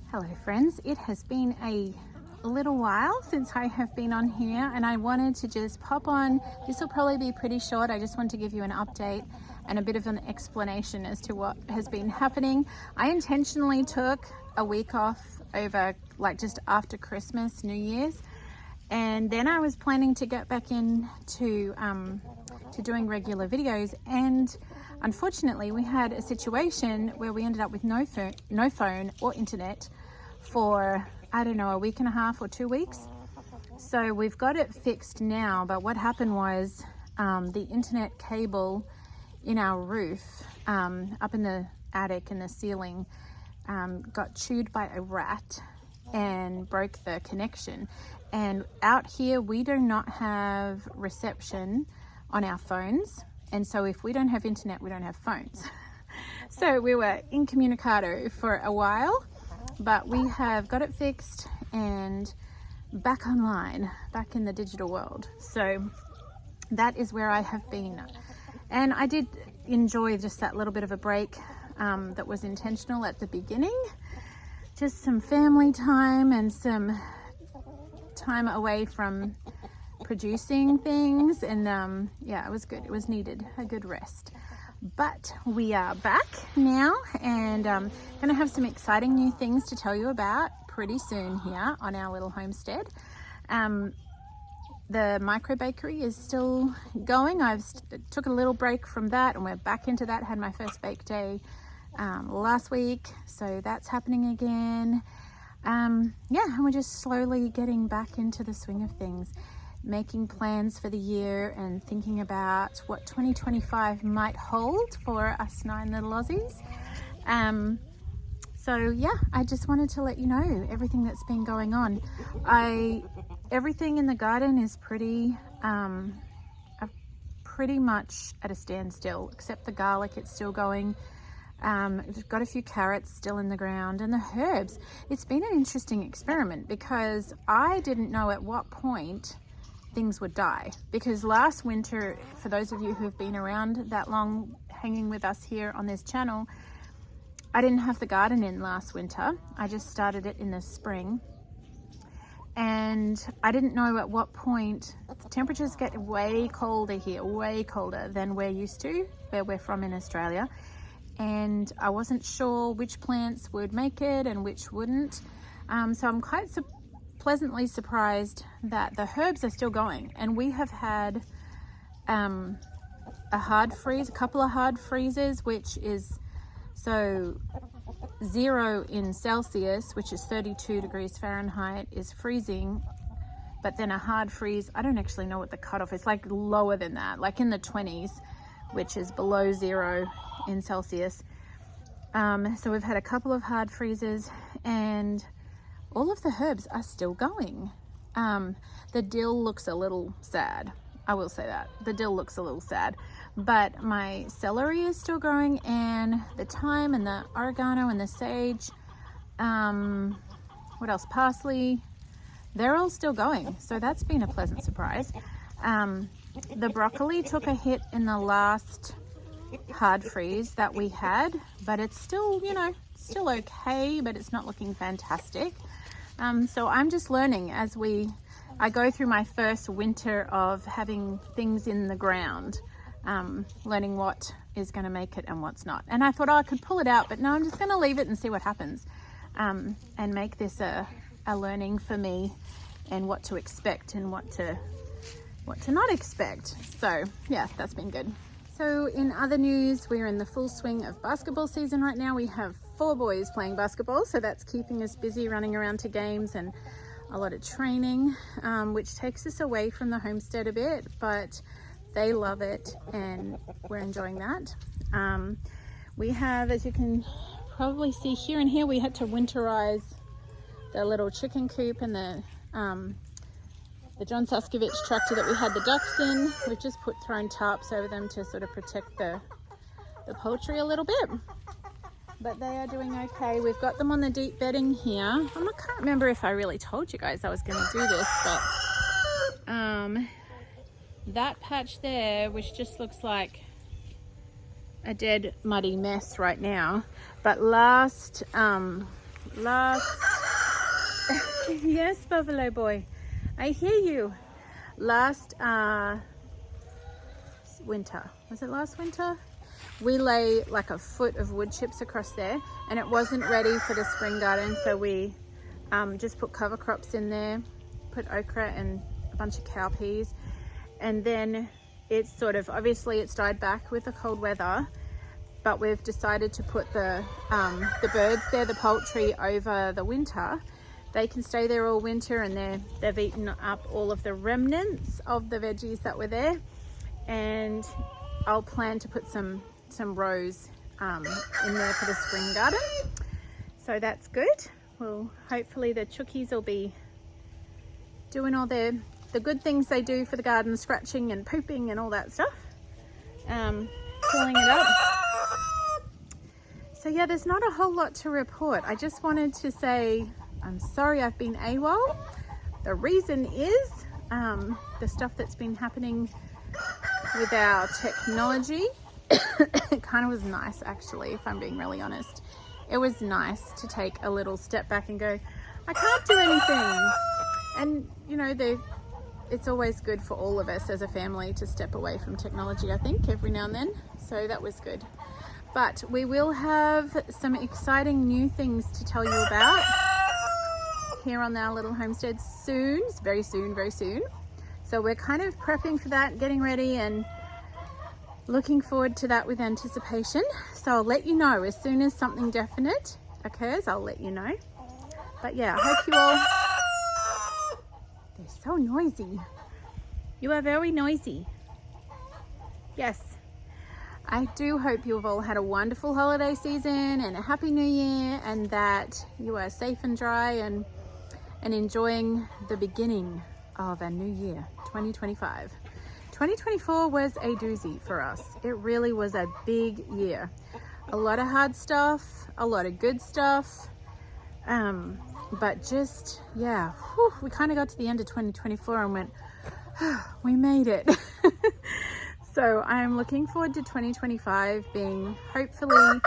Hello friends, it has been a little while since I have been on here and I wanted to just pop on. This will probably be pretty short. I just want to give you an update and a bit of an explanation as to what has been happening. I intentionally took a week off over just after Christmas, New Year's, and then I was planning to get back into to doing regular videos, and unfortunately we had a situation where we ended up with no phone or internet for, I don't know, a week and a half or 2 weeks. So we've got it fixed now, but what happened was the internet cable in our roof, up in the attic in the ceiling, got chewed by a rat and broke the connection. And out here we do not have reception on our phones, and so if we don't have internet, we don't have phones. So we were incommunicado for a while, but we have got it fixed and back online, back in the digital world. So that is where I have been, and I did enjoy just that little bit of a break that was intentional at the beginning. Just some family time and some time away from producing things, and yeah, it was good. It was needed, a good rest. But we are back now, and gonna have some exciting new things to tell you about pretty soon here on our little homestead. The micro bakery is still going. I've took a little break from that and we're back into that. Had my first bake day last week, so that's happening again. Yeah, and we're just slowly getting back into the swing of things, making plans for the year and thinking about what 2025 might hold for us 9 little Aussies. So yeah, I just wanted to let you know everything that's been going on. Everything in the garden is pretty much at a standstill, except the garlic. It's still going. We've got a few carrots still in the ground, and the herbs. It's been an interesting experiment because I didn't know at what point things would die, because last winter, for those of you who have been around that long hanging with us here on this channel, I didn't have the garden in last winter. I just started it in the spring, and I didn't know at what point the temperatures get way colder here, way colder than we're used to where we're from in Australia, and I wasn't sure which plants would make it and which wouldn't. So I'm quite pleasantly surprised that the herbs are still going, and we have had a couple of hard freezes, which is 0 in Celsius, which is 32 degrees Fahrenheit, is freezing. But then a hard freeze, I don't actually know what the cutoff is, like lower than that, like in the 20s, which is below 0 in Celsius. So we've had a couple of hard freezes, and all of the herbs are still going. The dill looks a little sad. I will say that. The dill looks a little sad. But my celery is still growing, and the thyme and the oregano and the sage. What else? Parsley. They're all still going. So that's been a pleasant surprise. The broccoli took a hit in the last hard freeze that we had, but it's still, still okay, but it's not looking fantastic. So I'm just learning as I go through my first winter of having things in the ground, learning what is going to make it and what's not. And I thought, I could pull it out, but no, I'm just going to leave it and see what happens, and make this a learning for me, and what to expect and what to not expect. So yeah, that's been good. So in other news, we're in the full swing of basketball season right now. We have 4 boys playing basketball, so that's keeping us busy, running around to games and a lot of training, which takes us away from the homestead a bit, but they love it and we're enjoying that. We have, as you can probably see here and here, we had to winterize the little chicken coop and the John Suskovich tractor that we had the ducks in. We've just thrown tarps over them to sort of protect the poultry a little bit, but they are doing okay. We've got them on the deep bedding here. I can't remember if I really told you guys I was going to do this, but that patch there, which just looks like a dead muddy mess right now, but last last yes, Buffalo boy, I hear you. Last winter, was it last winter? We lay like a foot of wood chips across there, and it wasn't ready for the spring garden, so we just put cover crops in there, put okra and a bunch of cowpeas, and then it's sort of, obviously it's died back with the cold weather, but we've decided to put the birds there, the poultry, over the winter. They can stay there all winter, and they've eaten up all of the remnants of the veggies that were there, and I'll plan to put some rows in there for the spring garden, so that's good. Well, hopefully the chookies will be doing all the good things they do for the garden, scratching and pooping and all that stuff, pulling it up. So yeah, there's not a whole lot to report. I just wanted to say I'm sorry I've been AWOL. The reason is the stuff that's been happening with our technology. It kind of was nice, actually, if I'm being really honest. It was nice to take a little step back and go, I can't do anything. And you know, it's always good for all of us as a family to step away from technology, I think, every now and then. So that was good. But we will have some exciting new things to tell you about here on our little homestead soon, very soon, very soon. So we're kind of prepping for that, getting ready, and looking forward to that with anticipation. So I'll let you know as soon as something definite occurs. I'll let you know. But yeah, I hope you all, they're so noisy. You are very noisy. Yes. I do hope you've all had a wonderful holiday season and a happy new year, and that you are safe and dry and enjoying the beginning of a new year, 2025. 2024 was a doozy for us. It really was a big year. A lot of hard stuff, a lot of good stuff, but just, yeah, we kind of got to the end of 2024 and went, we made it. So I'm looking forward to 2025 being hopefully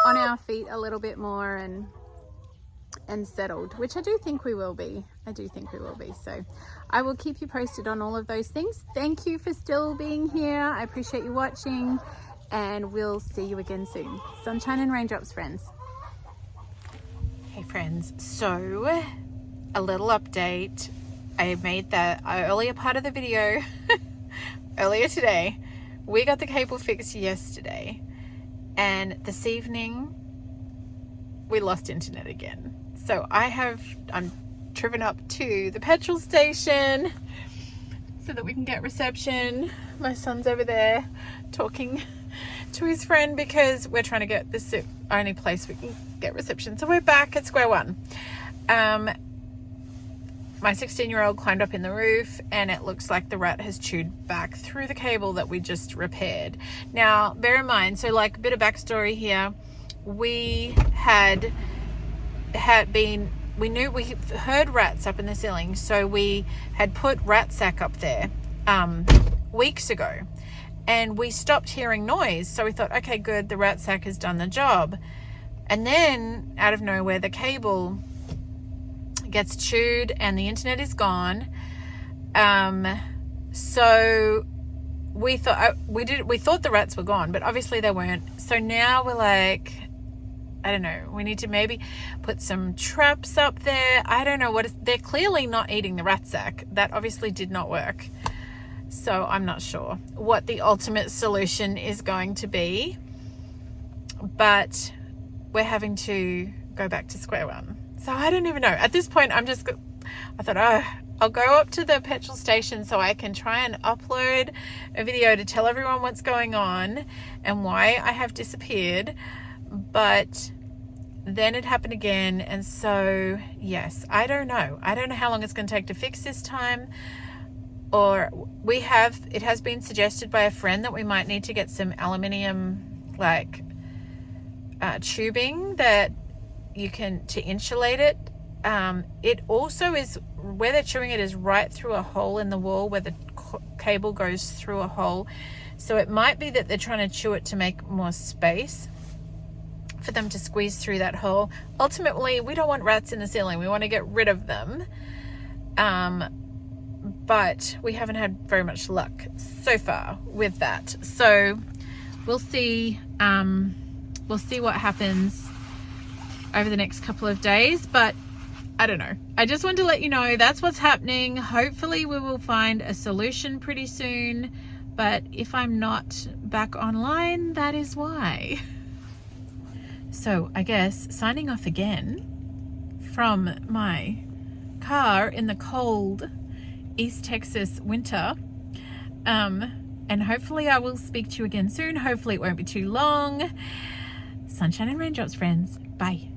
on our feet a little bit more and settled, which I do think we will be. So I will keep you posted on all of those things. Thank you for still being here. I appreciate you watching, and we'll see you again soon. Sunshine and raindrops, friends. Hey friends, so a little update. I made that earlier part of the video earlier today. We got the cable fixed yesterday, and this evening we lost internet again. So I'm driven up to the petrol station so that we can get reception. My son's over there talking to his friend because we're trying to get this the only place we can get reception. So we're back at square one. My 16-year-old climbed up in the roof, and it looks like the rat has chewed back through the cable that we just repaired. Now, bear in mind, so like a bit of backstory here, we heard rats up in the ceiling, so we had put rat sack up there weeks ago, and we stopped hearing noise. So we thought, okay, good, the rat sack has done the job. And then out of nowhere, the cable gets chewed and the internet is gone. So we thought the rats were gone, but obviously they weren't. So now we're like, I don't know, we need to maybe put some traps up there. I don't know they're clearly not eating the rat sack. That obviously did not work. So I'm not sure what the ultimate solution is going to be, but we're having to go back to square one. So I don't even know. At this point, I thought, I'll go up to the petrol station so I can try and upload a video to tell everyone what's going on and why I have disappeared. But then it happened again. And so, yes, I don't know. I don't know how long it's going to take to fix this time. Or it has been suggested by a friend that we might need to get some aluminium, tubing that you can, to insulate it. It also is, where they're chewing it is right through a hole in the wall where the cable goes through a hole. So it might be that they're trying to chew it to make more space for them to squeeze through that hole. Ultimately, we don't want rats in the ceiling. We want to get rid of them. But we haven't had very much luck so far with that. So we'll see what happens over the next couple of days, but I don't know. I just wanted to let you know that's what's happening. Hopefully we will find a solution pretty soon, but if I'm not back online, that is why. So I guess signing off again from my car in the cold East Texas winter, and hopefully I will speak to you again soon. Hopefully it won't be too long. Sunshine and raindrops, friends. Bye.